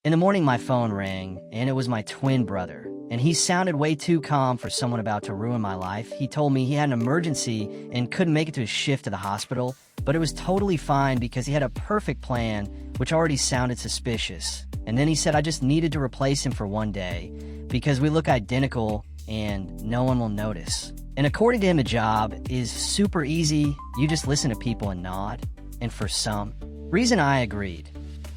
In the morning, my phone rang, and it was my twin brother. And he sounded way too calm for someone about to ruin my life. He told me he had an emergency and couldn't make it to his shift to the hospital, but it was totally fine because he had a perfect plan, which already sounded suspicious. And then he said I just needed to replace him for one day because we look identical and no one will notice. And according to him, the job is super easy. You just listen to people and nod. And for some reason, I agreed.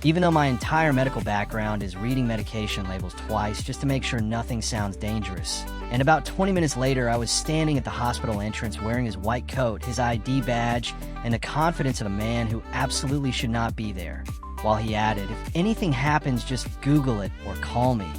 Even though my entire medical background is reading medication labels twice just to make sure nothing sounds dangerous. And about 20 minutes later, I was standing at the hospital entrance wearing his white coat, his ID badge, and the confidence of a man who absolutely should not be there. While he added, if anything happens, just Google it or call me.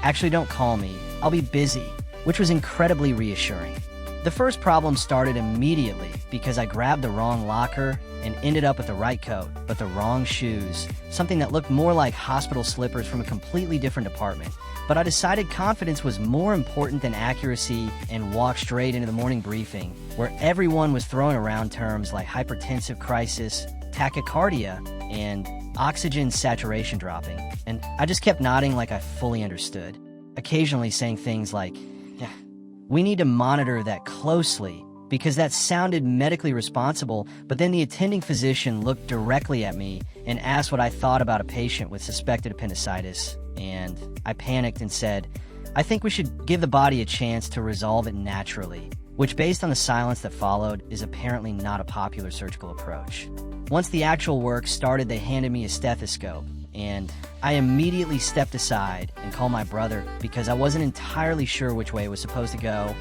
Actually, don't call me. I'll be busy, which was incredibly reassuring. The first problem started immediately because I grabbed the wrong locker and ended up with the right coat, but the wrong shoes, something that looked more like hospital slippers from a completely different department. But I decided confidence was more important than accuracy and walked straight into the morning briefing, where everyone was throwing around terms like hypertensive crisis, tachycardia, and oxygen saturation dropping. And I just kept nodding like I fully understood, occasionally saying things like, "Yeah, we need to monitor that closely," because that sounded medically responsible, but then the attending physician looked directly at me and asked what I thought about a patient with suspected appendicitis, and I panicked and said, I think we should give the body a chance to resolve it naturally, which based on the silence that followed is apparently not a popular surgical approach. Once the actual work started, they handed me a stethoscope, and I immediately stepped aside and called my brother because I wasn't entirely sure which way it was supposed to go.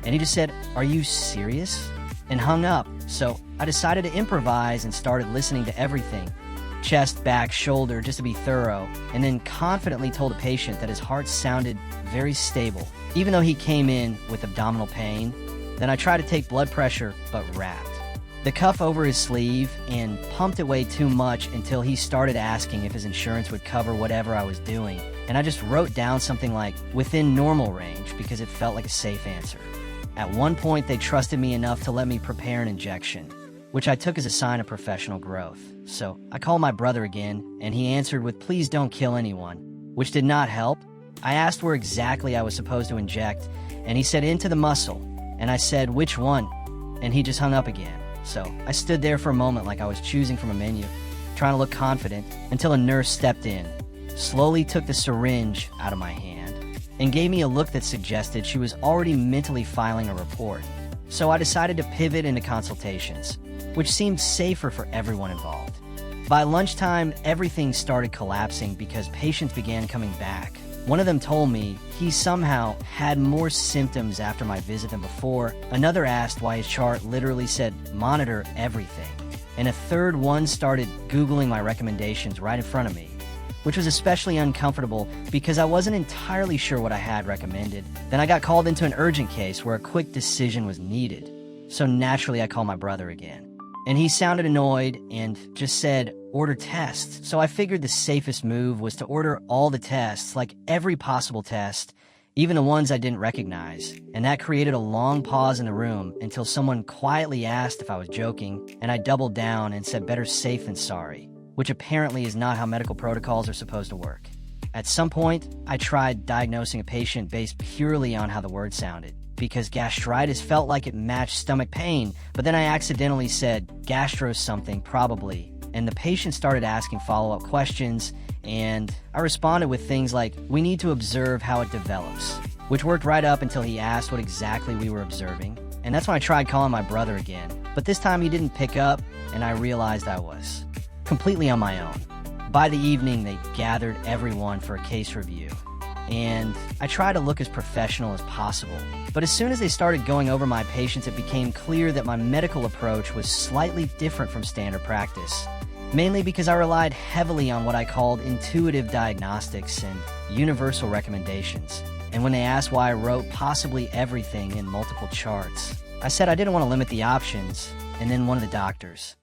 And he just said, "Are you serious?" and hung up. So I decided to improvise and started listening to everything. Chest, back, shoulder, just to be thorough, and then confidently told the patient that his heart sounded very stable, even though he came in with abdominal pain. Then I tried to take blood pressure, but wrapped the cuff over his sleeve and pumped it way too much until he started asking if his insurance would cover whatever I was doing. And I just wrote down something like, within normal range, because it felt like a safe answer. At one point, they trusted me enough to let me prepare an injection, which I took as a sign of professional growth. So I called my brother again, and he answered with, "Please don't kill anyone," which did not help. I asked where exactly I was supposed to inject, and he said into the muscle, and I said, "Which one?" And he just hung up again. So I stood there for a moment like I was choosing from a menu, trying to look confident, until a nurse stepped in, slowly took the syringe out of my hand, and gave me a look that suggested she was already mentally filing a report. So I decided to pivot into consultations, which seemed safer for everyone involved. By lunchtime, everything started collapsing because patients began coming back. One of them told me he somehow had more symptoms after my visit than before. Another asked why his chart literally said monitor everything. And a third one started Googling my recommendations right in front of me, which was especially uncomfortable because I wasn't entirely sure what I had recommended. Then I got called into an urgent case where a quick decision was needed. So naturally I called my brother again. And he sounded annoyed and just said, "Order tests." So I figured the safest move was to order all the tests, like every possible test, even the ones I didn't recognize. And that created a long pause in the room until someone quietly asked if I was joking, and I doubled down and said better safe than sorry, which apparently is not how medical protocols are supposed to work. At some point, I tried diagnosing a patient based purely on how the word sounded, because gastritis felt like it matched stomach pain, but then I accidentally said gastro something, probably, and the patient started asking follow-up questions, and I responded with things like, "We need to observe how it develops," which worked right up until he asked what exactly we were observing. And that's when I tried calling my brother again, but this time he didn't pick up, and I realized I was completely on my own. By the evening, they gathered everyone for a case review, and I tried to look as professional as possible. But as soon as they started going over my patients, it became clear that my medical approach was slightly different from standard practice, mainly because I relied heavily on what I called intuitive diagnostics and universal recommendations. And when they asked why I wrote possibly everything in multiple charts, I said I didn't want to limit the options, and then one of the doctors,